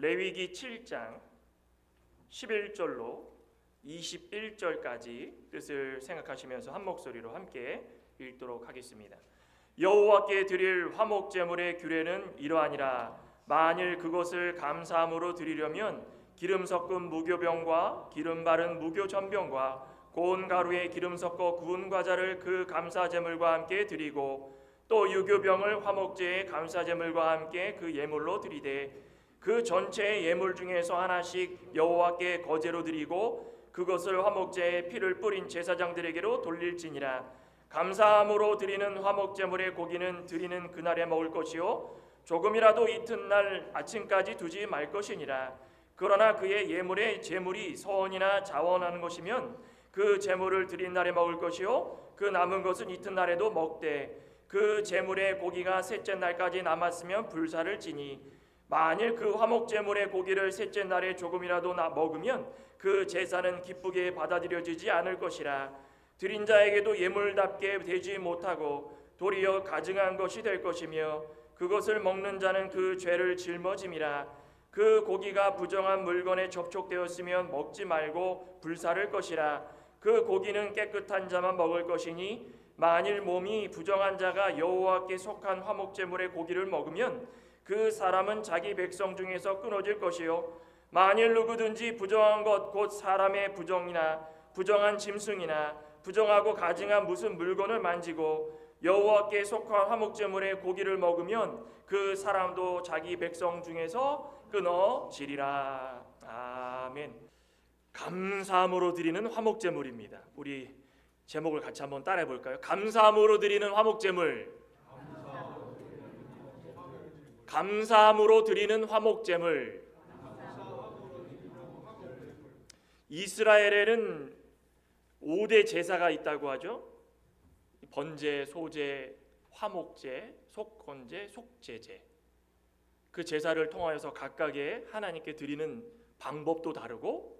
레위기 7장 11절로 21절까지 뜻을 생각하시면서 한 목소리로 함께 읽도록 하겠습니다. 여호와께 드릴 화목 제물의 규례는 이러하니라. 만일 그것을 감사함으로 드리려면 기름 섞은 무교병과 기름 바른 무교전병과 고운 가루에 기름 섞어 구운 과자를 그 감사 제물과 함께 드리고 또 유교병을 화목제의 감사 제물과 함께 그 예물로 드리되 그 전체의 예물 중에서 하나씩 여호와께 거제로 드리고 그것을 화목제의 피를 뿌린 제사장들에게로 돌릴지니라. 감사함으로 드리는 화목제물의 고기는 드리는 그날에 먹을 것이요 조금이라도 이튿날 아침까지 두지 말 것이니라. 그러나 그의 예물의 제물이 서원이나 자원하는 것이면 그 제물을 드린 날에 먹을 것이요 그 남은 것은 이튿날에도 먹되 그 제물의 고기가 셋째 날까지 남았으면 불사를 지니 만일 그 화목 제물의 고기를 셋째 날에 조금이라도 먹으면 그 제사는 기쁘게 받아들여지지 않을 것이라. 드린 자에게도 예물답게 되지 못하고 도리어 가증한 것이 될 것이며 그것을 먹는 자는 그 죄를 짊어짐이라. 그 고기가 부정한 물건에 접촉되었으면 먹지 말고 불사를 것이라. 그 고기는 깨끗한 자만 먹을 것이니 만일 몸이 부정한 자가 여호와께 속한 화목제물의 고기를 먹으면 그 사람은 자기 백성 중에서 끊어질 것이요 만일 누구든지 부정한 것 곧 사람의 부정이나 부정한 짐승이나 부정하고 가증한 무슨 물건을 만지고 여호와께 속한 화목제물의 고기를 먹으면 그 사람도 자기 백성 중에서 끊어지리라. 아멘. 감사함으로 드리는 화목제물입니다. 우리 제목을 같이 한번 따라해 볼까요? 감사함으로 드리는 화목제물. 감사함으로 드리는 화목제물. 이스라엘에는 5대 제사가 있다고 하죠. 번제, 소제, 화목제, 속건제, 속제제. 그 제사를 통하여서 각각의 하나님께 드리는 방법도 다르고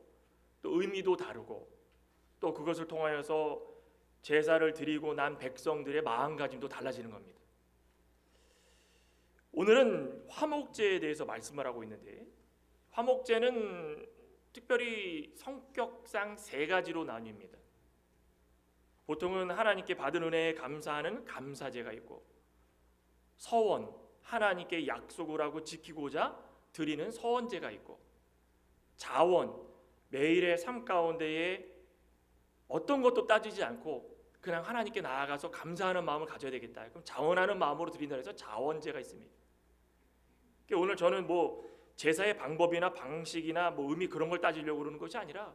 또 의미도 다르고 또 그것을 통하여서 제사를 드리고 난 백성들의 마음가짐도 달라지는 겁니다. 오늘은 화목제에 대해서 말씀을 하고 있는데 화목제는 특별히 성격상 세 가지로 나뉩니다. 보통은 하나님께 받은 은혜에 감사하는 감사제가 있고 서원, 하나님께 약속을 하고 지키고자 드리는 서원제가 있고 자원, 매일의 삶 가운데에 어떤 것도 따지지 않고 그냥 하나님께 나아가서 감사하는 마음을 가져야 되겠다. 그럼 자원하는 마음으로 드린다 해서 자원제가 있습니다. 그러니까 오늘 저는 뭐 제사의 방법이나 방식이나 뭐 의미 그런 걸 따지려고 그러는 것이 아니라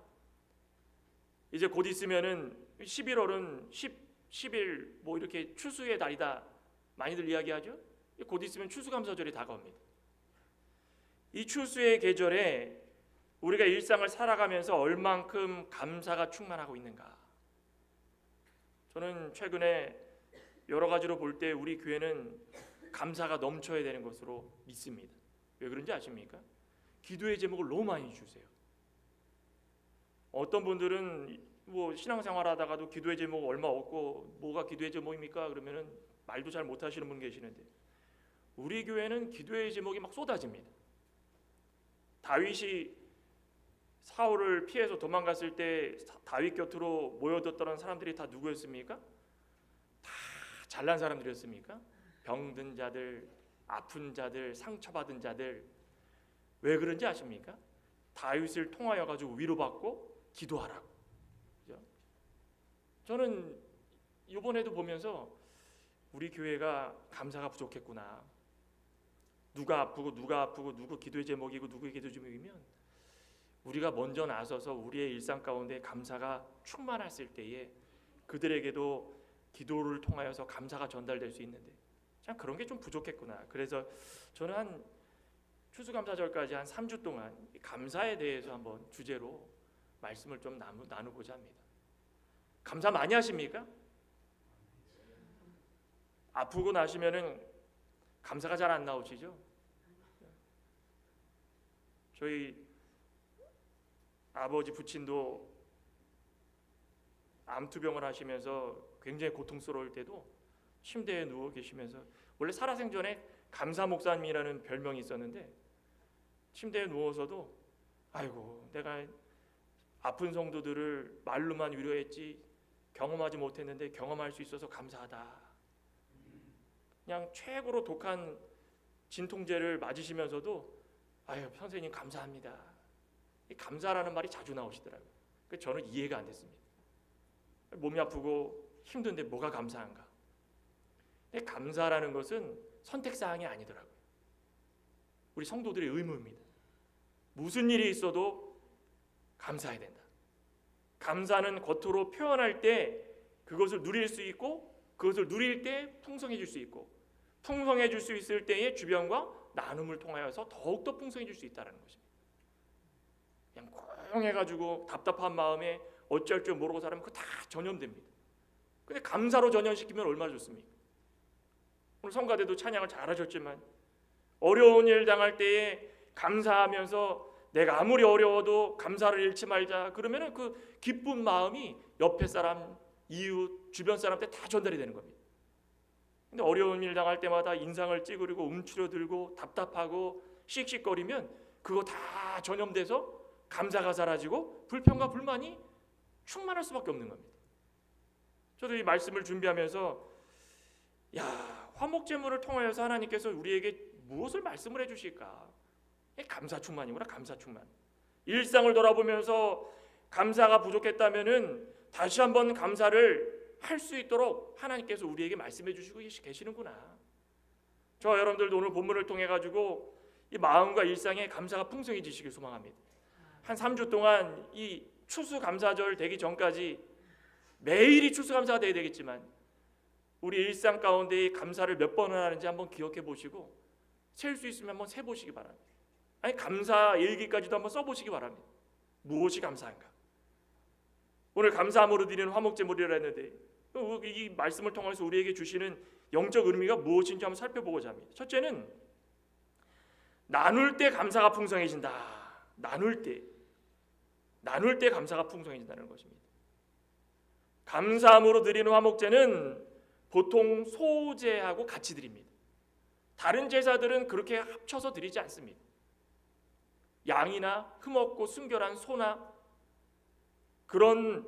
이제 곧 있으면은 11월은 10일 뭐 이렇게 추수의 달이다 많이들 이야기하죠. 곧 있으면 추수감사절이 다가옵니다. 이 추수의 계절에 우리가 일상을 살아가면서 얼만큼 감사가 충만하고 있는가. 저는 최근에 여러 가지로 볼 때 우리 교회는 감사가 넘쳐야 되는 것으로 믿습니다. 왜 그런지 아십니까? 기도의 제목을 너무 많이 주세요. 어떤 분들은 뭐 신앙생활 하다가도 기도의 제목 얼마 없고 뭐가 기도의 제목입니까? 그러면은 말도 잘 못하시는 분 계시는데 우리 교회는 기도의 제목이 막 쏟아집니다. 다윗이 사울을 피해서 도망갔을 때 다윗 곁으로 모여들었던 사람들이 다 누구였습니까? 다 잘난 사람들이었습니까? 병든 자들, 아픈 자들, 상처받은 자들. 왜 그런지 아십니까? 다윗을 통하여 가지고 위로받고 기도하라고. 그죠? 저는 이번에도 보면서 우리 교회가 감사가 부족했구나. 누가 아프고 누구 기도의 제목이고 누구의 기도 제목이면 우리가 먼저 나서서 우리의 일상 가운데 감사가 충만했을 때에 그들에게도 기도를 통하여서 감사가 전달될 수 있는데 참 그런 게 좀 부족했구나. 그래서 저는 한 추수감사절까지 한 3주 동안 감사에 대해서 한번 주제로 말씀을 좀 나누고자 합니다. 감사 많이 하십니까? 아프고 나시면은 감사가 잘 안 나오시죠? 저희 아버지 부친도 암투병을 하시면서 굉장히 고통스러울 때도 침대에 누워 계시면서 원래 살아생전에 감사 목사님이라는 별명이 있었는데 침대에 누워서도 아이고 내가 아픈 성도들을 말로만 위로했지 경험하지 못했는데 경험할 수 있어서 감사하다. 그냥 최고로 독한 진통제를 맞으시면서도 아유 선생님 감사합니다. 이 감사라는 말이 자주 나오시더라고요. 그래서 저는 이해가 안 됐습니다. 몸이 아프고 힘든데 뭐가 감사한가? 근데 감사라는 것은 선택사항이 아니더라고요. 우리 성도들의 의무입니다. 무슨 일이 있어도 감사해야 된다. 감사는 겉으로 표현할 때 그것을 누릴 수 있고 그것을 누릴 때 풍성해질 수 있고 풍성해질 수 있을 때에 주변과 나눔을 통하여서 더욱더 풍성해질 수 있다는 것입니다. 그냥 꽁해가지고 답답한 마음에 어쩔 줄 모르고 살면 그거 다 전염됩니다. 근데 감사로 전염시키면 얼마나 좋습니까? 오늘 성가대도 찬양을 잘하셨지만 어려운 일 당할 때에 감사하면서 내가 아무리 어려워도 감사를 잃지 말자 그러면은 그 기쁜 마음이 옆에 사람, 이웃, 주변 사람한테 다 전달이 되는 겁니다. 근데 어려운 일 당할 때마다 인상을 찌그리고 움츠러들고 답답하고 씩씩거리면 그거 다 전염돼서 감사가 사라지고 불평과 불만이 충만할 수밖에 없는 겁니다. 저도 이 말씀을 준비하면서 화목제물을 통하여서 하나님께서 우리에게 무엇을 말씀을 해주실까? 감사 충만이구나. 감사 충만. 일상을 돌아보면서 감사가 부족했다면은 다시 한번 감사를 할 수 있도록 하나님께서 우리에게 말씀해 주시고 계시는구나. 저 여러분들도 오늘 본문을 통해 가지고 이 마음과 일상에 감사가 풍성해지시길 소망합니다. 한 3주 동안 이 추수감사절 되기 전까지 매일이 추수감사가 되어야 되겠지만 우리 일상 가운데 이 감사를 몇 번을 하는지 한번 기억해 보시고 셀 수 있으면 한번 세보시기 바랍니다. 아니 감사 일기까지도 한번 써보시기 바랍니다. 무엇이 감사한가? 오늘 감사함으로 드리는 화목제물이라 했는데 이 말씀을 통해서 우리에게 주시는 영적 의미가 무엇인지 한번 살펴보고자 합니다. 첫째는 나눌 때 감사가 풍성해진다. 나눌 때 감사가 풍성해진다는 것입니다. 감사함으로 드리는 화목제는 보통 소제하고 같이 드립니다. 다른 제사들은 그렇게 합쳐서 드리지 않습니다. 양이나 흠없고 순결한 소나 그런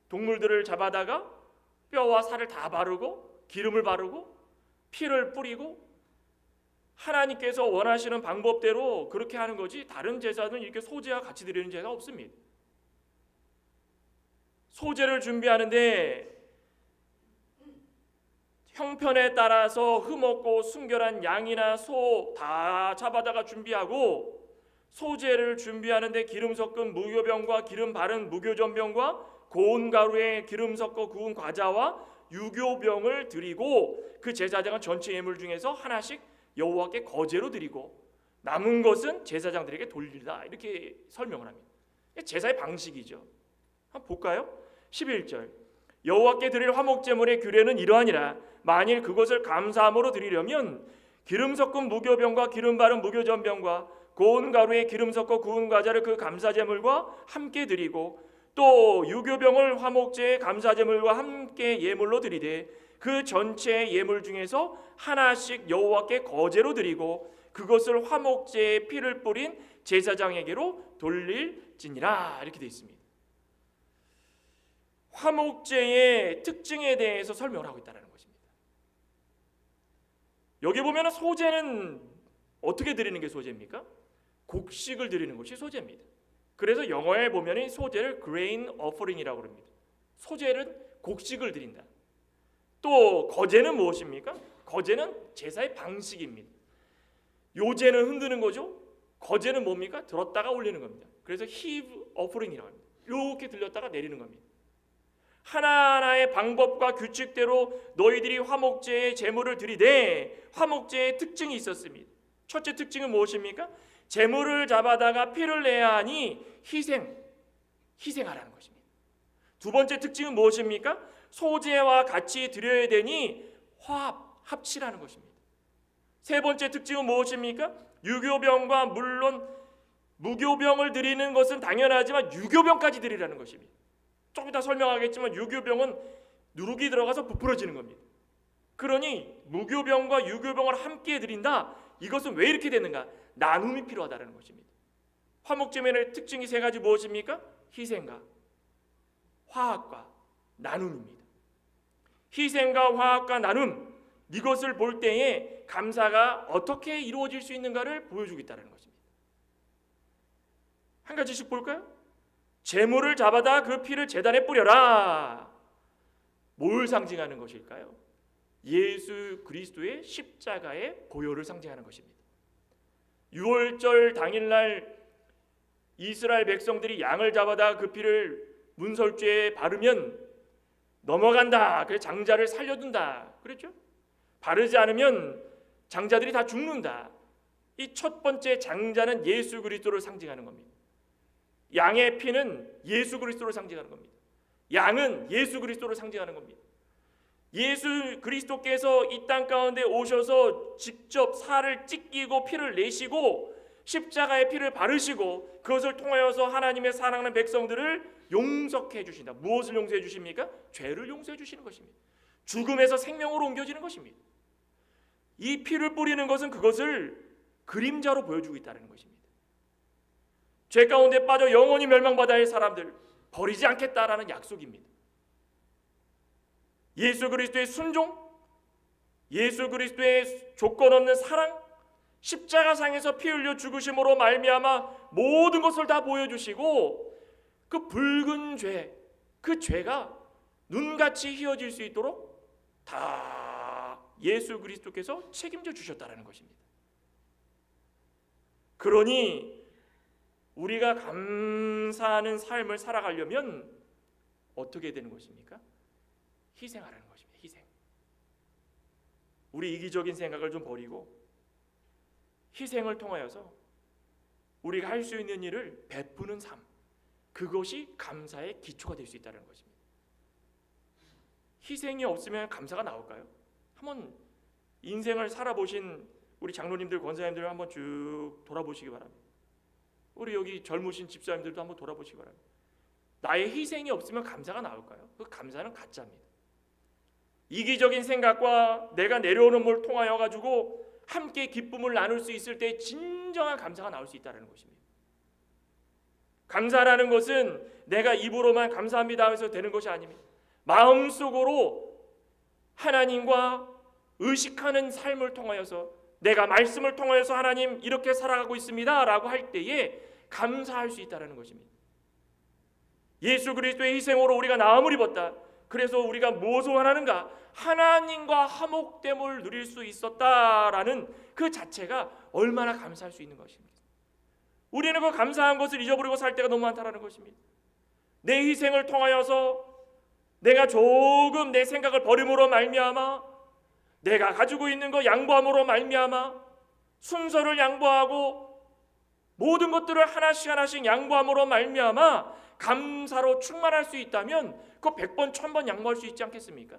동물들을 잡아다가 뼈와 살을 다 바르고 기름을 바르고 피를 뿌리고 하나님께서 원하시는 방법대로 그렇게 하는 거지 다른 제사는 이렇게 소제와 같이 드리는 제가 없습니다. 소제를 준비하는데 형편에 따라서 흠없고 순결한 양이나 소 다 잡아다가 준비하고 소제를 준비하는데 기름 섞은 무교병과 기름 바른 무교전병과 고운 가루에 기름 섞어 구운 과자와 유교병을 드리고 그 제사장은 전체 예물 중에서 하나씩 여호와께 거제로 드리고 남은 것은 제사장들에게 돌리라 이렇게 설명을 합니다. 제사의 방식이죠. 한번 볼까요? 11절 여호와께 드릴 화목제물의 규례는 이러하니라 만일 그것을 감사함으로 드리려면 기름 섞은 무교병과 기름 바른 무교전병과 고운 가루에 기름 섞어 구운 과자를 그 감사제물과 함께 드리고 또 유교병을 화목제의 감사제물과 함께 예물로 드리되 그 전체 예물 중에서 하나씩 여호와께 거제로 드리고 그것을 화목제의 피를 뿌린 제사장에게로 돌릴지니라 이렇게 되어 있습니다. 화목제의 특징에 대해서 설명을 하고 있다는 것입니다. 여기 보면 소제는 어떻게 드리는 게 소제입니까? 곡식을 드리는 것이 소제입니다. 그래서 영어에 보면 소제를 grain offering이라고 합니다. 소제는 곡식을 드린다. 또 거제는 무엇입니까? 거제는 제사의 방식입니다. 요제는 흔드는 거죠. 거제는 뭡니까? 들었다가 올리는 겁니다. 그래서 heave offering이라고 합니다. 이렇게 들렸다가 내리는 겁니다. 하나하나의 방법과 규칙대로 너희들이 화목제의 제물을 드리되 화목제의 특징이 있었습니다. 첫째 특징은 무엇입니까? 제물을 잡아다가 피를 내야 하니 희생하라는 것입니다. 두 번째 특징은 무엇입니까? 소제와 같이 드려야 되니 합치라는 것입니다. 세 번째 특징은 무엇입니까? 유교병과 물론 무교병을 드리는 것은 당연하지만 유교병까지 드리라는 것입니다. 조금 이따 설명하겠지만 유교병은 누룩이 들어가서 부풀어지는 겁니다. 그러니 무교병과 유교병을 함께 드린다. 이것은 왜 이렇게 되는가? 나눔이 필요하다는 것입니다. 화목제물의 특징이 세 가지 무엇입니까? 희생과 화합과 나눔입니다. 희생과 화합과 나눔, 이것을 볼 때에 감사가 어떻게 이루어질 수 있는가를 보여주겠다는 것입니다. 한 가지씩 볼까요? 제물을 잡아다 그 피를 제단에 뿌려라. 뭘 상징하는 것일까요? 예수 그리스도의 십자가의 보혈을 상징하는 것입니다. 유월절 당일날 이스라엘 백성들이 양을 잡아다 그 피를 문설주에 바르면 넘어간다. 그래서 장자를 살려둔다. 그랬죠? 바르지 않으면 장자들이 다 죽는다. 이 첫 번째 장자는 예수 그리스도를 상징하는 겁니다. 양의 피는 예수 그리스도를 상징하는 겁니다. 양은 예수 그리스도를 상징하는 겁니다. 예수 그리스도께서 이 땅 가운데 오셔서 직접 살을 찢기고 피를 내시고 십자가의 피를 바르시고 그것을 통하여서 하나님의 사랑하는 백성들을 용서해 주신다. 무엇을 용서해 주십니까? 죄를 용서해 주시는 것입니다. 죽음에서 생명으로 옮겨지는 것입니다. 이 피를 뿌리는 것은 그것을 그림자로 보여주고 있다는 것입니다. 죄 가운데 빠져 영원히 멸망받아야 할 사람들 버리지 않겠다라는 약속입니다. 예수 그리스도의 순종, 예수 그리스도의 조건 없는 사랑, 십자가상에서 피 흘려 죽으심으로 말미암아 모든 것을 다 보여주시고 그 붉은 죄, 그 죄가 눈같이 휘어질 수 있도록 다 예수 그리스도께서 책임져 주셨다는 것입니다. 그러니 우리가 감사하는 삶을 살아가려면 어떻게 되는 것입니까? 희생하라는 것입니다. 희생. 우리 이기적인 생각을 좀 버리고 희생을 통하여서 우리가 할 수 있는 일을 베푸는 삶, 그것이 감사의 기초가 될 수 있다는 것입니다. 희생이 없으면 감사가 나올까요? 한번 인생을 살아보신 우리 장로님들, 권사님들 한번 쭉 돌아보시기 바랍니다. 우리 여기 젊으신 집사님들도 한번 돌아보시기 바랍니다. 나의 희생이 없으면 감사가 나올까요? 그 감사는 가짜입니다. 이기적인 생각과 내가 내려오는 걸 통하여 가지고 함께 기쁨을 나눌 수 있을 때 진정한 감사가 나올 수 있다는 것입니다. 감사라는 것은 내가 입으로만 감사합니다 하면서 되는 것이 아닙니다. 마음속으로 하나님과 의식하는 삶을 통하여서 내가 말씀을 통하여서 하나님 이렇게 살아가고 있습니다 라고 할 때에 감사할 수 있다는 것입니다. 예수 그리스도의 희생으로 우리가 나음을 입었다. 그래서 우리가 무엇을 원하는가? 하나님과 화목됨을 누릴 수 있었다라는 그 자체가 얼마나 감사할 수 있는 것입니다. 우리는 그 감사한 것을 잊어버리고 살 때가 너무 많다는 것입니다. 내 희생을 통하여서 내가 조금 내 생각을 버림으로 말미암아 내가 가지고 있는 거 양보함으로 말미암아 순서를 양보하고 모든 것들을 하나씩 하나씩 양보함으로 말미암아 감사로 충만할 수 있다면 그거 100번 1000번 양보할 수 있지 않겠습니까?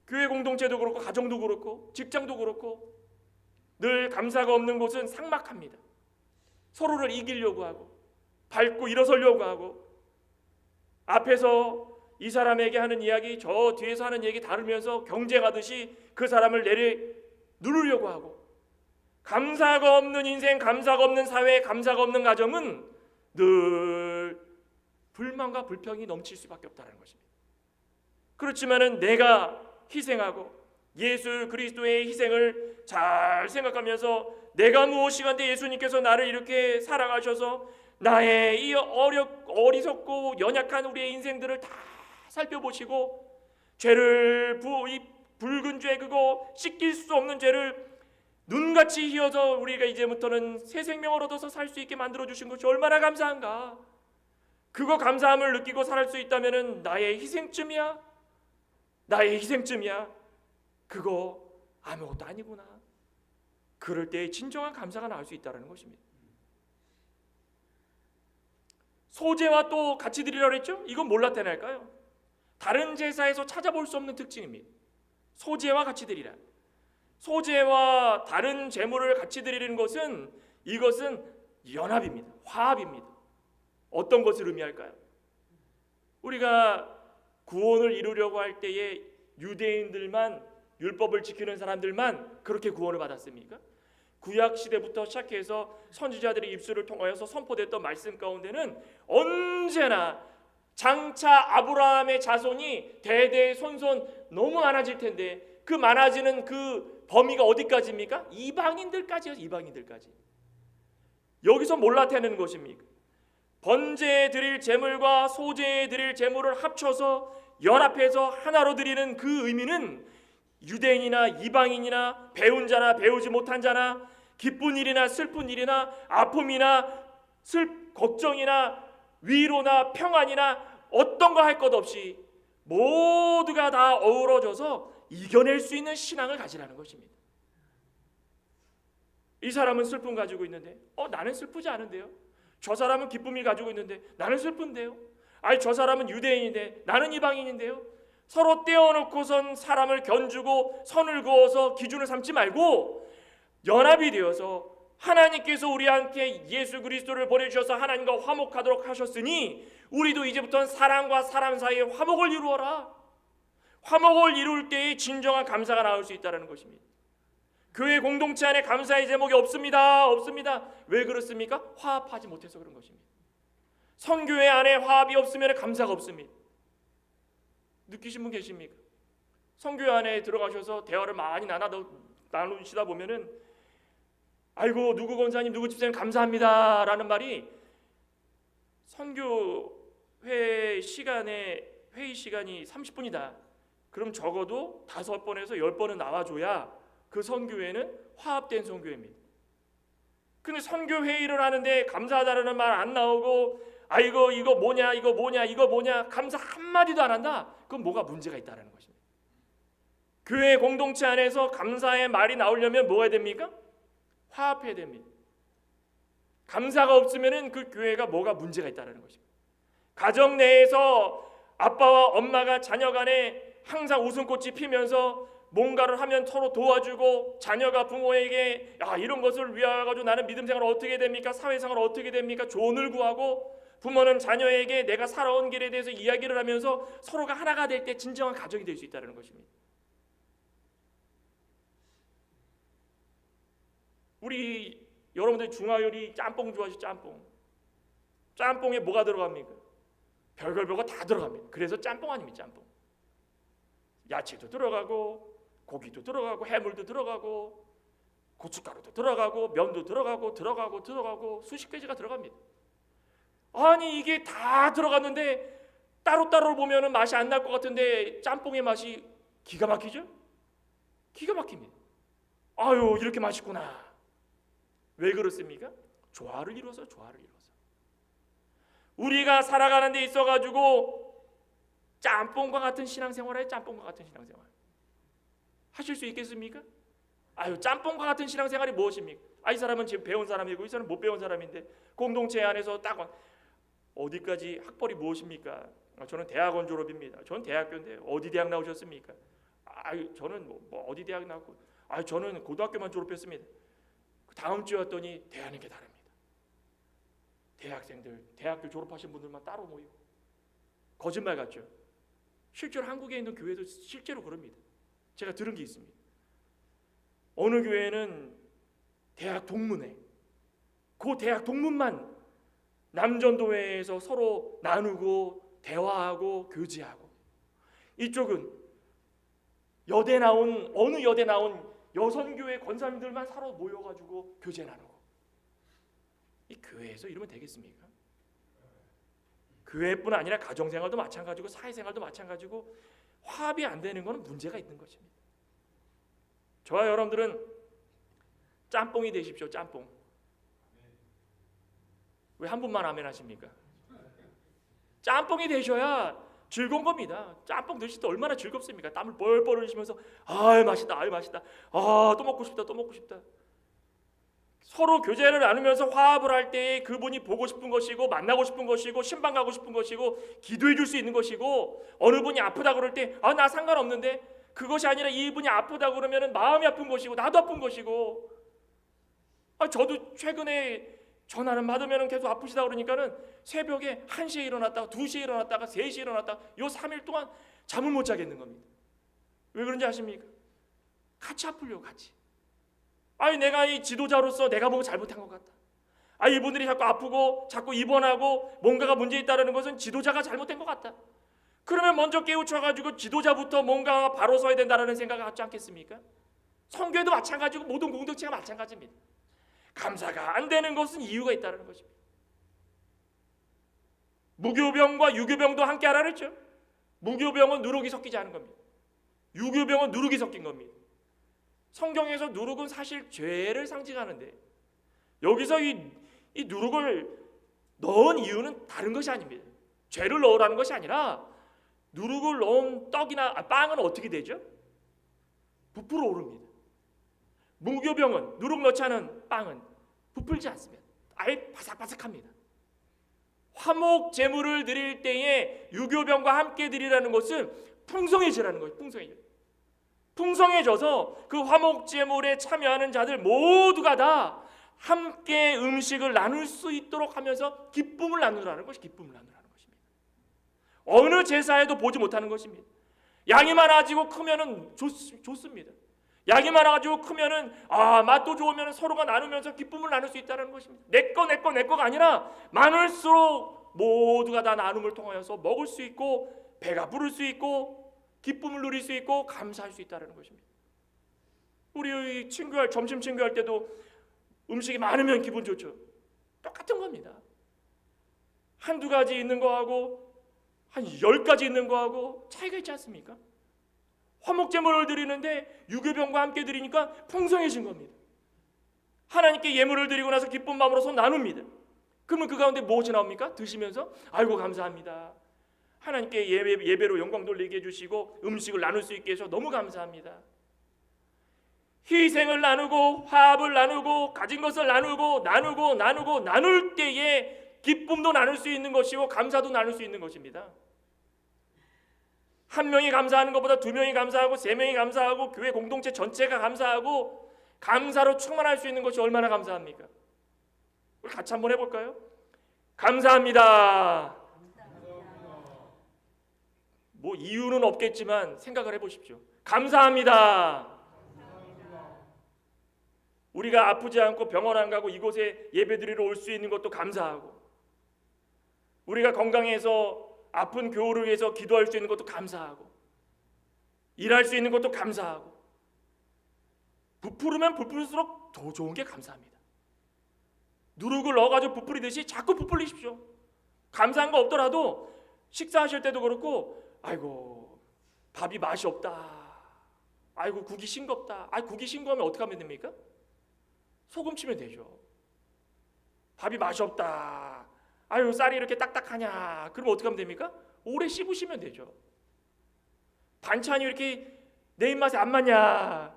교회 공동체도 그렇고 가정도 그렇고 직장도 그렇고 늘 감사가 없는 곳은 삭막합니다. 서로를 이기려고 하고 밟고 일어서려고 하고 앞에서 이 사람에게 하는 이야기 저 뒤에서 하는 얘기 다루면서 경쟁하듯이 그 사람을 누르려고 하고 감사가 없는 인생, 감사가 없는 사회, 감사가 없는 가정은 늘 불만과 불평이 넘칠 수밖에 없다는 것입니다. 그렇지만은 내가 희생하고 예수 그리스도의 희생을 잘 생각하면서 내가 무엇이간데 예수님께서 나를 이렇게 사랑하셔서 나의 이 어리석고 연약한 우리의 인생들을 다 살펴보시고 죄를 이 붉은 죄 그거 씻길 수 없는 죄를 눈같이 휘어서 우리가 이제부터는 새 생명을 얻어서 살 수 있게 만들어 주신 것이 얼마나 감사한가. 그거 감사함을 느끼고 살 수 있다면은 나의 희생쯤이야. 그거 아무것도 아니구나. 그럴 때 진정한 감사가 나올 수 있다는 것입니다. 소제와 또 같이 드리라고 했죠? 이건 뭘 나타낼까요? 다른 제사에서 찾아볼 수 없는 특징입니다. 소제와 같이 드리라. 소제와 다른 제물을 같이 드리는 것은 이것은 연합입니다. 화합입니다. 어떤 것을 의미할까요? 우리가 구원을 이루려고 할 때에 유대인들만 율법을 지키는 사람들만 그렇게 구원을 받았습니까? 구약 시대부터 시작해서 선지자들의 입술을 통하여서 선포됐던 말씀 가운데는 언제나 장차 아브라함의 자손이 대대손손 너무 많아질 텐데 그 많아지는 그 범위가 어디까지입니까? 이방인들까지요. 이방인들까지. 여기서 뭘 나타내는 것입니까? 번제에 드릴 제물과 소제에 드릴 제물을 합쳐서 연합해서 하나로 드리는 그 의미는 유대인이나 이방인이나 배운 자나 배우지 못한 자나 기쁜 일이나 슬픈 일이나 아픔이나 걱정이나 위로나 평안이나 어떤 거 할 것 없이 모두가 다 어우러져서 이겨낼 수 있는 신앙을 가지라는 것입니다. 이 사람은 슬픔 가지고 있는데 나는 슬프지 않은데요. 저 사람은 기쁨을 가지고 있는데 나는 슬픈데요. 아니 저 사람은 유대인인데 나는 이방인인데요. 서로 떼어놓고선 사람을 견주고 선을 그어서 기준을 삼지 말고 연합이 되어서 하나님께서 우리한테 예수 그리스도를 보내주셔서 하나님과 화목하도록 하셨으니 우리도 이제부터는 사람과 사람 사이에 화목을 이루어라. 화목을 이룰 때에 진정한 감사가 나올 수 있다는 것입니다. 교회 공동체 안에 감사의 제목이 없습니다. 왜 그렇습니까? 화합하지 못해서 그런 것입니다. 선교회 안에 화합이 없으면 감사가 없습니다. 느끼신 분 계십니까? 선교회 안에 들어가셔서 대화를 많이 나누시다 보면은 아이고 누구 권사님 누구 집사님 감사합니다 라는 말이 선교회 시간에 회의 시간이 30분이다. 그럼 적어도 5번에서 10번은 나와줘야 그 선교회는 화합된 선교회입니다. 근데 선교회의를 하는데 감사하다는 말 안 나오고 아이고 이거 뭐냐 감사 한마디도 안 한다. 그건 뭐가 문제가 있다는 것입니다. 교회 공동체 안에서 감사의 말이 나오려면 뭐가 됩니까? 화합해야 됩니다. 감사가 없으면 그 교회가 뭐가 문제가 있다는 것입니다. 가정 내에서 아빠와 엄마가 자녀 간에 항상 웃음꽃이 피면서 뭔가를 하면 서로 도와주고 자녀가 부모에게 이런 것을 위하여 나는 믿음 생활을 어떻게 해야 됩니까? 사회생활을 어떻게 됩니까? 조언을 구하고 부모는 자녀에게 내가 살아온 길에 대해서 이야기를 하면서 서로가 하나가 될 때 진정한 가정이 될 수 있다는 것입니다. 우리 여러분들 중화요리 짬뽕 좋아하시죠? 짬뽕에 뭐가 들어갑니까? 별거 다 들어갑니다. 그래서 짬뽕 아닙니까? 짬뽕. 야채도 들어가고 고기도 들어가고 해물도 들어가고 고춧가루도 들어가고 면도 들어가고 수십 가지가 들어갑니다. 아니 이게 다 들어갔는데 따로따로 보면은 맛이 안 날 것 같은데 짬뽕의 맛이 기가 막히죠? 기가 막힙니다. 아유 이렇게 맛있구나. 왜 그렇습니까? 조화를 이루어서 우리가 살아가는 데 있어가지고 짬뽕과 같은 신앙생활에 짬뽕과 같은 신앙생활 하실 수 있겠습니까? 아유 짬뽕과 같은 신앙생활이 무엇입니까? 이 사람은 지금 배운 사람이고 이 사람은 못 배운 사람인데 공동체 안에서 딱 어디까지 학벌이 무엇입니까? 저는 대학원 졸업입니다. 저는 대학교인데 어디 대학 나오셨습니까? 저는 뭐 어디 대학 나왔고 저는 고등학교만 졸업했습니다. 다음 주에 왔더니 대하는 게 다릅니다. 대학생들 대학교 졸업하신 분들만 따로 모이고 거짓말 같죠? 실제로 한국에 있는 교회도 실제로 그럽니다. 제가 들은 게 있습니다. 어느 교회는 대학 동문회, 그 대학 동문만 남전도회에서 서로 나누고 대화하고 교제하고, 이쪽은 여대 나온 어느 여대 나온 여선교회 권사님들만 서로 모여가지고 교제 나누고. 이 교회에서 이러면 되겠습니까? 교회뿐 아니라 가정생활도 마찬가지고 사회생활도 마찬가지고 화합이 안 되는 것은 문제가 있는 것입니다. 저와 여러분들은 짬뽕이 되십시오. 짬뽕. 왜 한 분만 아멘 하십니까? 짬뽕이 되셔야 즐거운 겁니다. 짬뽕 드실 때 얼마나 즐겁습니까? 땀을 뻘뻘 흘리시면서 맛있다, 맛있다, 또 먹고 싶다. 서로 교제를 나누면서 화합을 할 때 그분이 보고 싶은 것이고 만나고 싶은 것이고 신방 가고 싶은 것이고 기도해 줄 수 있는 것이고, 어느 분이 아프다 그럴 때 나 상관없는데, 그것이 아니라 이분이 아프다 그러면 마음이 아픈 것이고 나도 아픈 것이고. 저도 최근에 전화를 받으면 계속 아프시다 그러니까는 새벽에 1시에 일어났다가 2시에 일어났다가 3시에 일어났다가 요 3일 동안 잠을 못 자겠는 겁니다. 왜 그런지 아십니까? 같이 아프려고. 같이. 아니 내가 이 지도자로서 내가 뭐 잘못한 것 같다. 아 이분들이 자꾸 아프고 자꾸 입원하고 뭔가가 문제 있다는 것은 지도자가 잘못된 것 같다. 그러면 먼저 깨우쳐가지고 지도자부터 뭔가 바로 서야 된다는 생각을 갖지 않겠습니까? 성교회도 마찬가지고 모든 공동체가 마찬가지입니다. 감사가 안 되는 것은 이유가 있다는 것입니다. 무교병과 유교병도 함께 하라 그랬죠. 무교병은 누룩이 섞이지 않은 겁니다. 유교병은 누룩이 섞인 겁니다. 성경에서 누룩은 사실 죄를 상징하는데 여기서 이 누룩을 넣은 이유는 다른 것이 아닙니다. 죄를 넣으라는 것이 아니라 누룩을 넣은 떡이나 빵은 어떻게 되죠? 부풀어 오릅니다. 무교병은 누룩 넣지 않은 빵은 부풀지 않습니다. 아예 바삭바삭합니다. 화목 제물을 드릴 때에 유교병과 함께 드리라는 것은 풍성해지라는 것이에요. 풍성해져서 그 화목 제물에 참여하는 자들 모두가 다 함께 음식을 나눌 수 있도록 하면서 기쁨을 나누라는 것이 기쁨을 나누라는 것입니다. 어느 제사에도 보지 못하는 것입니다. 양이 많아지고 크면은 좋습니다. 양이 많아가지고 크면은 맛도 좋으면 서로가 나누면서 기쁨을 나눌 수 있다는 것입니다. 내 거가 아니라 많을수록 모두가 다 나눔을 통하여서 먹을 수 있고 배가 부를 수 있고 기쁨을 누릴 수 있고 감사할 수 있다는 것입니다. 우리 점심 친구할 때도 음식이 많으면 기분 좋죠. 똑같은 겁니다. 한두 가지 있는 거하고 한 10가지 있는 거하고 차이가 있지 않습니까? 화목제물을 드리는데 유교병과 함께 드리니까 풍성해진 겁니다. 하나님께 예물을 드리고 나서 기쁜 마음으로 손 나눕니다. 그러면 그 가운데 무엇이 나옵니까? 드시면서 아이고 감사합니다. 하나님께 예배로 영광 돌리게 해주시고 음식을 나눌 수 있게 해서 너무 감사합니다. 희생을 나누고 화합을 나누고 가진 것을 나누고 나눌 때에 기쁨도 나눌 수 있는 것이고 감사도 나눌 수 있는 것입니다. 한 명이 감사하는 것보다 두 명이 감사하고 세 명이 감사하고 교회 공동체 전체가 감사하고 감사로 충만할 수 있는 것이 얼마나 감사합니까? 우리 같이 한번 해볼까요? 감사합니다. 뭐 이유는 없겠지만 생각을 해보십시오. 감사합니다. 우리가 아프지 않고 병원 안 가고 이곳에 예배드리러 올 수 있는 것도 감사하고 우리가 건강해서 아픈 교우를 위해서 기도할 수 있는 것도 감사하고 일할 수 있는 것도 감사하고 부풀으면 부풀수록 더 좋은 게 감사합니다. 누룩을 넣어가지고 부풀리듯이 자꾸 부풀리십시오. 감사한 거 없더라도 식사하실 때도 그렇고 아이고 밥이 맛이 없다. 아이고 국이 싱겁다. 국이 싱거우면 어떻게 하면 됩니까? 소금 치면 되죠. 밥이 맛이 없다. 아유 쌀이 이렇게 딱딱하냐. 그럼 어떻게 하면 됩니까? 오래 씹으시면 되죠. 반찬이 이렇게 내 입맛에 안 맞냐.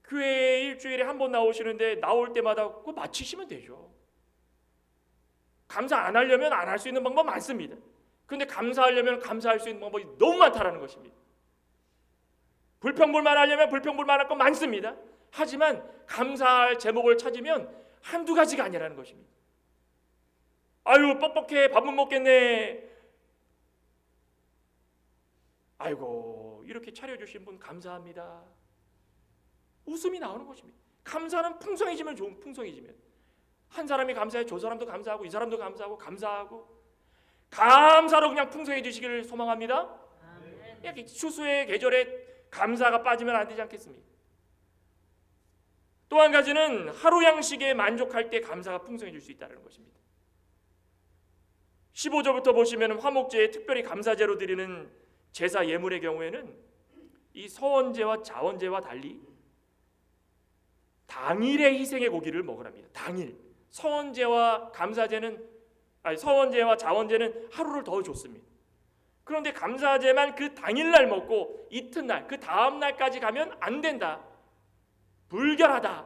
교회에 일주일에 한 번 나오시는데 나올 때마다 그거 맞추시면 되죠. 감사 안 하려면 안 할 수 있는 방법 많습니다. 근데 감사하려면 감사할 수 있는 방법이 너무 많다라는 것입니다. 불평불만 하려면 불평불만할 것 많습니다. 하지만 감사할 제목을 찾으면 한두 가지가 아니라는 것입니다. 아유 뻑뻑해 밥은 먹겠네. 아이고 이렇게 차려주신 분 감사합니다. 웃음이 나오는 것입니다. 감사는 풍성해지면 좋은 풍성해지면 한 사람이 감사해 저 사람도 감사하고 이 사람도 감사하고 감사로 그냥 풍성해지시기를 소망합니다. 이렇게 추수의 계절에 감사가 빠지면 안 되지 않겠습니까? 또 한 가지는 하루 양식에 만족할 때 감사가 풍성해질 수 있다는 것입니다. 15절부터 보시면 화목제에 특별히 감사제로 드리는 제사 예물의 경우에는 이 서원제와 자원제와 달리 당일의 희생의 고기를 먹으랍니다. 당일. 서원제와 자원제는 하루를 더 줬습니다. 그런데 감사제만 그 당일날 먹고 이튿날 그 다음날까지 가면 안 된다. 불결하다.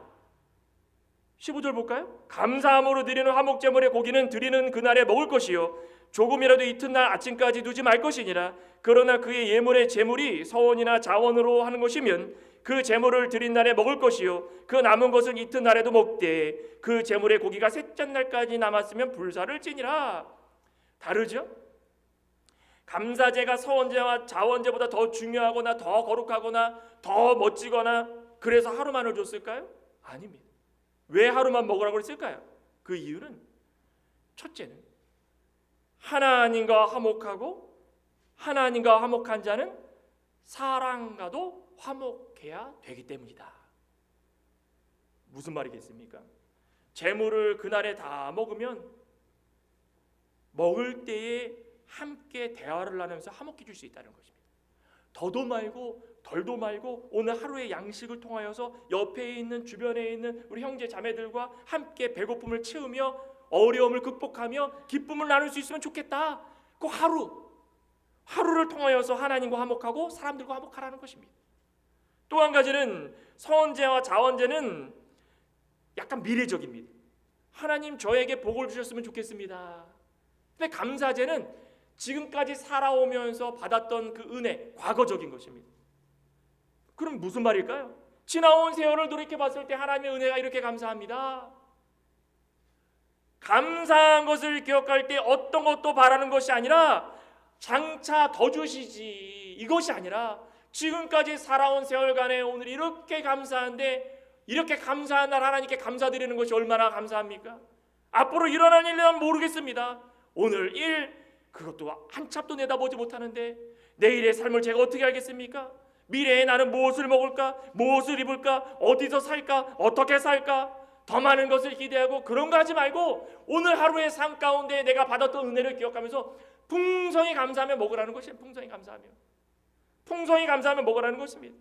15절 볼까요? 감사함으로 드리는 화목제물의 고기는 드리는 그날에 먹을 것이요 조금이라도 이튿날 아침까지 두지 말 것이니라. 그러나 그의 예물의 제물이 서원이나 자원으로 하는 것이면 그 제물을 드린 날에 먹을 것이요 그 남은 것은 이튿날에도 먹되 그 제물의 고기가 셋째 날까지 남았으면 불사를 지니라. 다르죠? 감사제가 서원제와 자원제보다 더 중요하거나 더 거룩하거나 더 멋지거나 그래서 하루만을 줬을까요? 아닙니다. 왜 하루만 먹으라고 그랬을까요? 그 이유는 첫째는 하나님과 화목하고 하나님과 화목한 자는 사람과도 화목해야 되기 때문이다. 무슨 말이겠습니까? 재물을 그날에 다 먹으면 먹을 때에 함께 대화를 나누면서 화목해질 수 있다는 것입니다. 더도 말고 덜도 말고 오늘 하루의 양식을 통하여서 옆에 있는 주변에 있는 우리 형제 자매들과 함께 배고픔을 채우며 어려움을 극복하며 기쁨을 나눌 수 있으면 좋겠다. 그 하루를 통하여서 하나님과 화목하고 사람들과 화목하라는 것입니다. 또 한 가지는 선제와 자원제는 약간 미래적입니다. 하나님 저에게 복을 주셨으면 좋겠습니다. 근데 감사제는 지금까지 살아오면서 받았던 그 은혜, 과거적인 것입니다. 그럼 무슨 말일까요? 지나온 세월을 돌이켜봤을 때 하나님의 은혜가 이렇게 감사합니다. 감사한 것을 기억할 때 어떤 것도 바라는 것이 아니라 장차 더 주시지, 이것이 아니라 지금까지 살아온 세월간에 오늘 이렇게 감사한데, 이렇게 감사한 날 하나님께 감사드리는 것이 얼마나 감사합니까? 앞으로 일어날 일은 모르겠습니다. 오늘 일, 그것도 한참도 내다보지 못하는데 내일의 삶을 제가 어떻게 알겠습니까? 미래에 나는 무엇을 먹을까? 무엇을 입을까? 어디서 살까? 어떻게 살까? 더 많은 것을 기대하고 그런 거 하지 말고 오늘 하루의 삶 가운데 내가 받았던 은혜를 기억하면서 풍성히 감사하며 먹으라는 것이에요. 풍성히 감사하며 먹으라는 것입니다.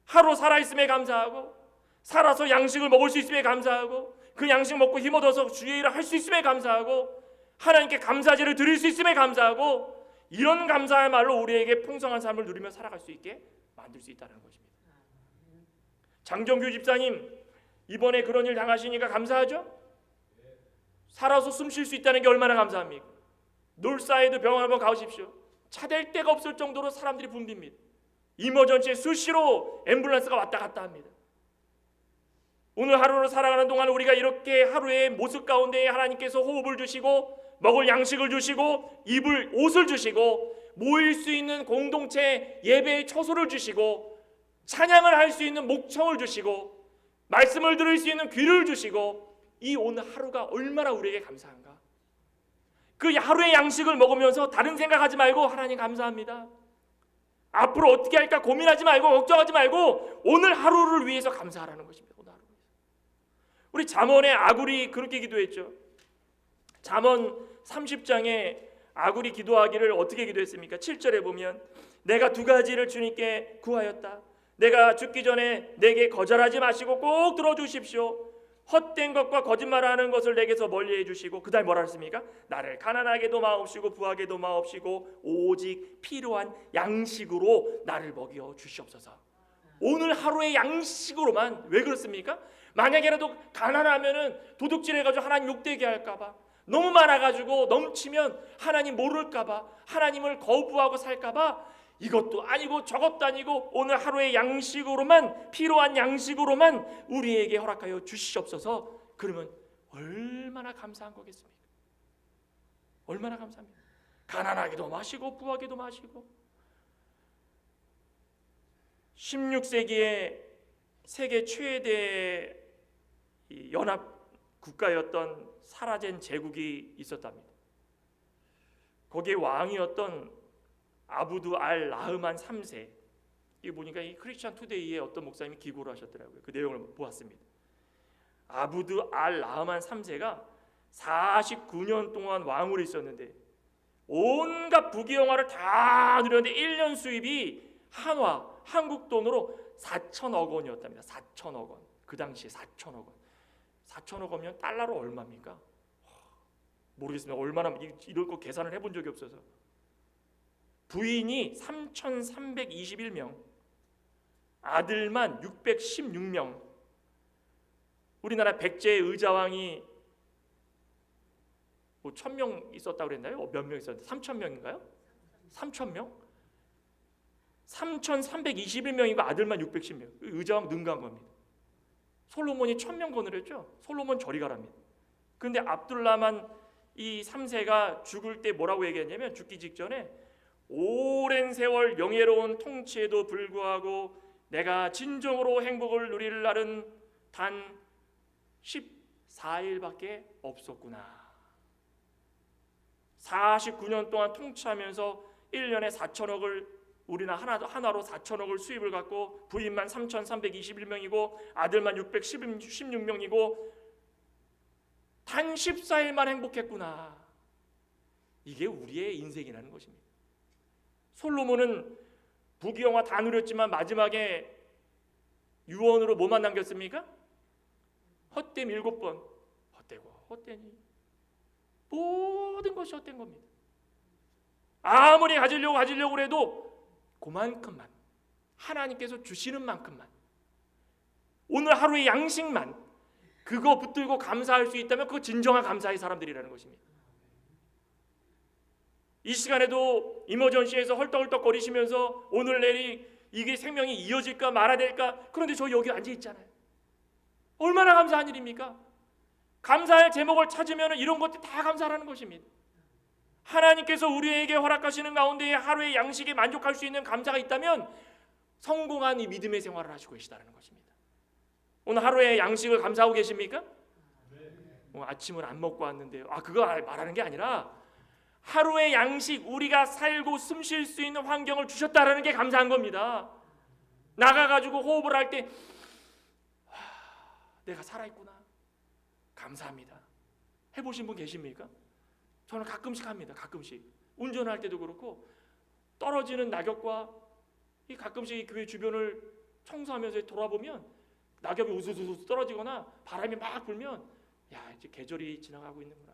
하루 살아있음에 감사하고 살아서 양식을 먹을 수 있음에 감사하고 그 양식 먹고 힘 얻어서 주의 일을 할 수 있음에 감사하고 하나님께 감사제를 드릴 수 있음에 감사하고 이런 감사야말로 우리에게 풍성한 삶을 누리며 살아갈 수 있게 만들 수 있다는 것입니다. 장정규 집사님 이번에 그런 일 당하시니까 감사하죠? 살아서 숨 쉴 수 있다는 게 얼마나 감사합니까? 놀사이드 병원 한번 가보십시오. 차댈 데가 없을 정도로 사람들이 붐빕니다. 이머전시에 수시로 앰뷸런스가 왔다 갔다 합니다. 오늘 하루를 살아가는 동안 우리가 이렇게 하루의 모습 가운데 하나님께서 호흡을 주시고 먹을 양식을 주시고 입을 옷을 주시고 모일 수 있는 공동체 예배의 처소를 주시고 찬양을 할 수 있는 목청을 주시고 말씀을 들을 수 있는 귀를 주시고 이 오늘 하루가 얼마나 우리에게 감사한가. 그 하루의 양식을 먹으면서 다른 생각하지 말고 하나님 감사합니다. 앞으로 어떻게 할까 고민하지 말고 걱정하지 말고 오늘 하루를 위해서 감사하라는 것입니다. 오늘 하루. 우리 잠언의 아굴이 그렇게 기도했죠. 잠언 30장에 아굴이 기도하기를 어떻게 기도했습니까? 7절에 보면 내가 두 가지를 주님께 구하였다. 내가 죽기 전에 내게 거절하지 마시고 꼭 들어주십시오. 헛된 것과 거짓말하는 것을 내게서 멀리해 주시고 그 다음에 뭐라 했습니까? 나를 가난하게도 마옵시고 부하게도 마옵시고 오직 필요한 양식으로 나를 먹여 주시옵소서. 오늘 하루의 양식으로만. 왜 그렇습니까? 만약에라도 가난하면은 도둑질해가지고 하나님 욕되게 할까봐, 너무 많아가지고 넘치면 하나님 모를까봐, 하나님을 거부하고 살까봐 이것도 아니고 저것도 아니고 오늘 하루의 양식으로만, 필요한 양식으로만 우리에게 허락하여 주시옵소서. 그러면 얼마나 감사한 거겠습니까? 얼마나 감사합니까? 가난하게도 마시고 부하게도 마시고. 16세기에 세계 최대 연합 국가였던 사라젠 제국이 있었답니다. 거기에 왕이었던 아부두 알 라흐만 3세. 이거 보니까 이 크리스천 투데이의 어떤 목사님이 기고를 하셨더라고요. 그 내용을 보았습니다. 아부두 알 라흐만 3세가 49년 동안 왕으로 있었는데 온갖 부귀영화를 다 누렸는데 1년 수입이 한국 돈으로 4천억 원이었답니다. 4천억 원. 그 당시에 4천억 원. 4천억 원이면 달러로 얼마입니까? 모르겠습니다. 얼마나 이런 거 계산을 해본 적이 없어서. 부인이 3,321명, 아들만 616명. 우리나라 백제 의자왕이 뭐 1,000명 있었다고 그랬나요? 몇 명 있었는데 3,000명인가요? 3,000명? 3,321명이고 아들만 610명. 의자왕 능가한 겁니다. 솔로몬이 1,000명 거느렸죠. 솔로몬 저리 가랍니다. 그런데 압둘라만 이 3세가 죽을 때 뭐라고 얘기했냐면, 죽기 직전에 오랜 세월 영예로운 통치에도 불구하고 내가 진정으로 행복을 누릴 날은 단 14일밖에 없었구나. 49년 동안 통치하면서 1년에 4천억을 우리나 하나로 4천억을 수입을 갖고 부인만 3,321명이고 아들만 616명이고 단 14일만 행복했구나. 이게 우리의 인생이라는 것입니다. 솔로몬은 부귀영화 다 누렸지만 마지막에 유언으로 뭐만 남겼습니까? 헛됨 7번. 헛되고 헛되니 모든 것이 헛된 겁니다. 아무리 가지려고 해도 그만큼만, 하나님께서 주시는 만큼만, 오늘 하루의 양식만 그거 붙들고 감사할 수 있다면 그거 진정한 감사의 사람들이라는 것입니다. 이 시간에도 이머전시에서 헐떡헐떡 거리시면서 오늘 내일 이게 생명이 이어질까 말아야 될까, 그런데 저 여기 앉아 있잖아요. 얼마나 감사한 일입니까? 감사할 제목을 찾으면 이런 것들 다 감사하는 것입니다. 하나님께서 우리에게 허락하시는 가운데 하루의 양식에 만족할 수 있는 감사가 있다면 성공한 이 믿음의 생활을 하시고 계시다는 것입니다. 오늘 하루의 양식을 감사하고 계십니까? 아침을 안 먹고 왔는데요. 그거 말하는 게 아니라 하루의 양식, 우리가 살고 숨 쉴 수 있는 환경을 주셨다라는 게 감사한 겁니다. 나가가지고 호흡을 할 때 내가 살아있구나, 감사합니다. 해보신 분 계십니까? 저는 가끔씩 합니다. 가끔씩 운전할 때도 그렇고 떨어지는 낙엽과 가끔씩 교회 주변을 청소하면서 돌아보면 낙엽이 우수수수 떨어지거나 바람이 막 불면 이제 계절이 지나가고 있는구나,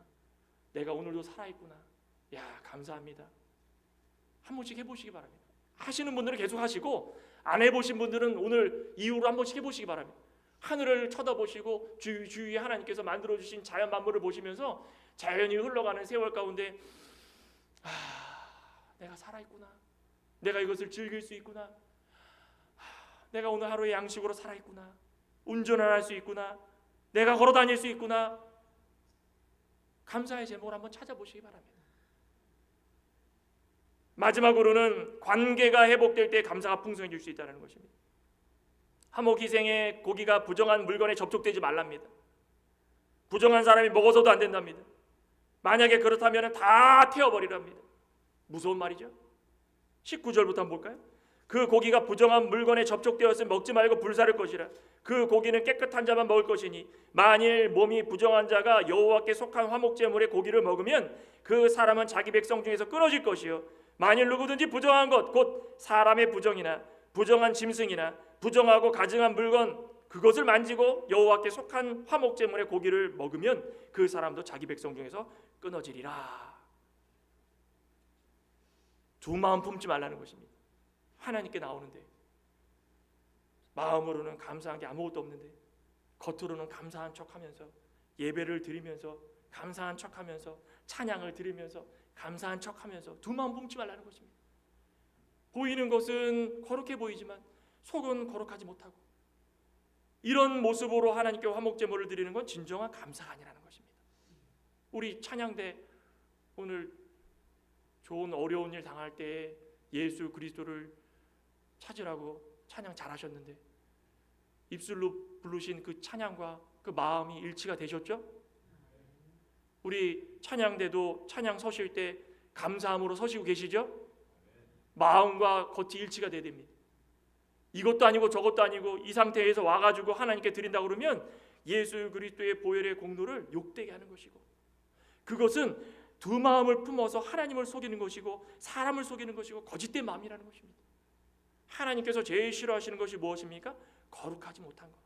내가 오늘도 살아있구나, 감사합니다. 한 번씩 해보시기 바랍니다. 하시는 분들은 계속 하시고 안 해보신 분들은 오늘 이후로 한 번씩 해보시기 바랍니다. 하늘을 쳐다보시고 주위에 하나님께서 만들어주신 자연 만물을 보시면서 자연이 흘러가는 세월 가운데 내가 살아있구나, 내가 이것을 즐길 수 있구나, 내가 오늘 하루의 양식으로 살아있구나, 운전을 할 수 있구나, 내가 걸어 다닐 수 있구나, 감사의 제목을 한번 찾아보시기 바랍니다. 마지막으로는 관계가 회복될 때 감사가 풍성해질 수 있다는 것입니다. 하모기생의 고기가 부정한 물건에 접촉되지 말랍니다. 부정한 사람이 먹어서도 안 된답니다. 만약에 그렇다면 다 태워버리랍니다. 무서운 말이죠. 19절부터 한번 볼까요? 그 고기가 부정한 물건에 접촉되었으면 먹지 말고 불사를 것이라. 그 고기는 깨끗한 자만 먹을 것이니 만일 몸이 부정한 자가 여호와께 속한 화목제물의 고기를 먹으면 그 사람은 자기 백성 중에서 끊어질 것이요, 만일 누구든지 부정한 것, 곧 사람의 부정이나 부정한 짐승이나 부정하고 가증한 물건 그것을 만지고 여호와께 속한 화목제물의 고기를 먹으면 그 사람도 자기 백성 중에서 끊어지리라. 두 마음 품지 말라는 것입니다. 하나님께 나오는데 마음으로는 감사한 게 아무것도 없는데 겉으로는 감사한 척하면서 예배를 드리면서 감사한 척하면서 찬양을 드리면서 감사한 척하면서 두 마음 품지 말라는 것입니다. 보이는 것은 거룩해 보이지만 속은 거룩하지 못하고 이런 모습으로 하나님께 화목제물을 드리는 건 진정한 감사가 아니라는 것입니다. 우리 찬양대 오늘 좋은 어려운 일 당할 때 예수 그리스도를 찾으라고 찬양 잘하셨는데 입술로 부르신 그 찬양과 그 마음이 일치가 되셨죠? 우리 찬양대도 찬양 서실 때 감사함으로 서시고 계시죠? 마음과 겉이 일치가 돼야 됩니다. 이것도 아니고 저것도 아니고 이 상태에서 와가지고 하나님께 드린다고 그러면 예수 그리스도의 보혈의 공로를 욕되게 하는 것이고, 그것은 두 마음을 품어서 하나님을 속이는 것이고 사람을 속이는 것이고 거짓된 마음이라는 것입니다. 하나님께서 제일 싫어하시는 것이 무엇입니까? 거룩하지 못한 것.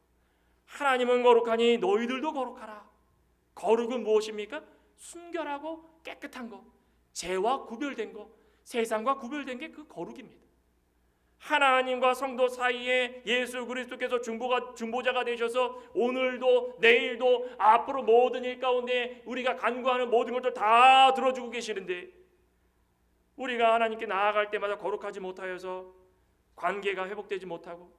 하나님은 거룩하니 너희들도 거룩하라. 거룩은 무엇입니까? 순결하고 깨끗한 것, 죄와 구별된 것, 세상과 구별된 게 그 거룩입니다. 하나님과 성도 사이에 예수 그리스도께서 중보자가 되셔서 오늘도 내일도 앞으로 모든 일 가운데 우리가 간구하는 모든 것들 다 들어주고 계시는데 우리가 하나님께 나아갈 때마다 거룩하지 못하여서 관계가 회복되지 못하고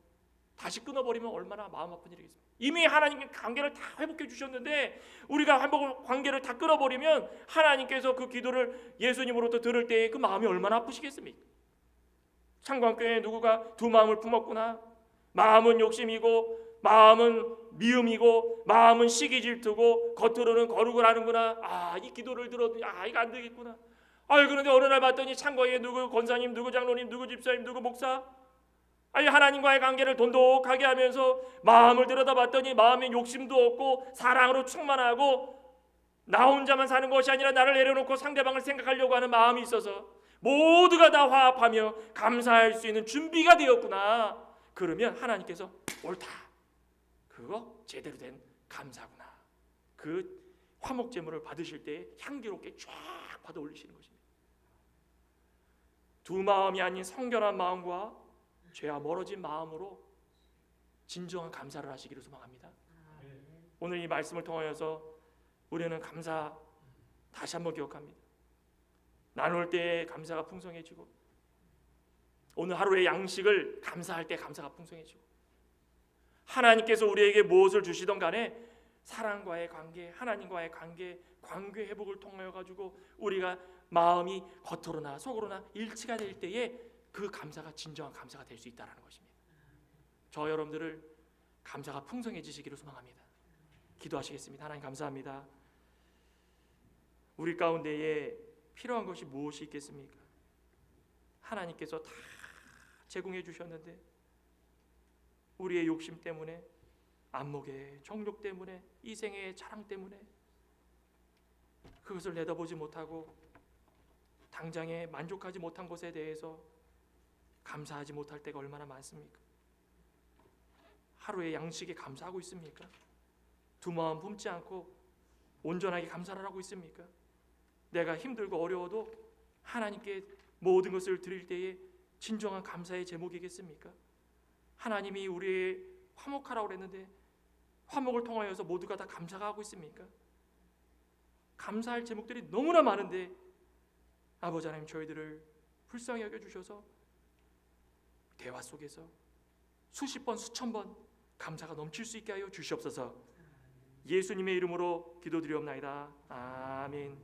다시 끊어버리면 얼마나 마음 아픈 일이겠습니까? 이미 하나님께 관계를 다 회복해 주셨는데 우리가 관계를 다 끊어버리면 하나님께서 그 기도를 예수님으로부터 들을 때 그 마음이 얼마나 아프시겠습니까? 창광교회에 누구가 두 마음을 품었구나, 마음은 욕심이고 마음은 미움이고 마음은 시기 질투고 겉으로는 거룩을 하는구나. 이 기도를 들어도 이거 안 되겠구나. 그런데 어느 날 봤더니 창고에 누구 권사님, 누구 장로님, 누구 집사님, 누구 목사, 하나님과의 관계를 돈독하게 하면서 마음을 들여다봤더니 마음에 욕심도 없고 사랑으로 충만하고 나 혼자만 사는 것이 아니라 나를 내려놓고 상대방을 생각하려고 하는 마음이 있어서 모두가 다 화합하며 감사할 수 있는 준비가 되었구나. 그러면 하나님께서 옳다, 그거 제대로 된 감사구나. 그 화목제물을 받으실 때 향기롭게 쫙 받아 올리시는 것입니다. 두 마음이 아닌 성결한 마음과 죄와 멀어진 마음으로 진정한 감사를 하시기를 소망합니다. 오늘 이 말씀을 통하여서 우리는 감사 다시 한번 기억합니다. 나눌 때 감사가 풍성해지고 오늘 하루의 양식을 감사할 때 감사가 풍성해지고 하나님께서 우리에게 무엇을 주시던 간에 사랑과의 관계, 하나님과의 관계 회복을 통하여 가지고 우리가 마음이 겉으로나 속으로나 일치가 될 때에 그 감사가 진정한 감사가 될 수 있다는 것입니다. 저 여러분들을 감사가 풍성해지시기를 소망합니다. 기도하시겠습니다. 하나님 감사합니다. 우리 가운데에 필요한 것이 무엇이 있겠습니까? 하나님께서 다 제공해 주셨는데 우리의 욕심 때문에, 안목의 정욕 때문에, 이생의 자랑 때문에 그것을 내다보지 못하고 당장에 만족하지 못한 것에 대해서 감사하지 못할 때가 얼마나 많습니까? 하루의 양식에 감사하고 있습니까? 두 마음 품지 않고 온전하게 감사를 하고 있습니까? 내가 힘들고 어려워도 하나님께 모든 것을 드릴 때에 진정한 감사의 제목이겠습니까? 하나님이 우리의 화목하라고 그랬는데 화목을 통하여서 모두가 다 감사가 하고 있습니까? 감사할 제목들이 너무나 많은데 아버지 하나님 저희들을 불쌍히 여겨주셔서 대화 속에서 수십 번 수천 번 감사가 넘칠 수 있게 하여 주시옵소서. 예수님의 이름으로 기도드리옵나이다. 아멘.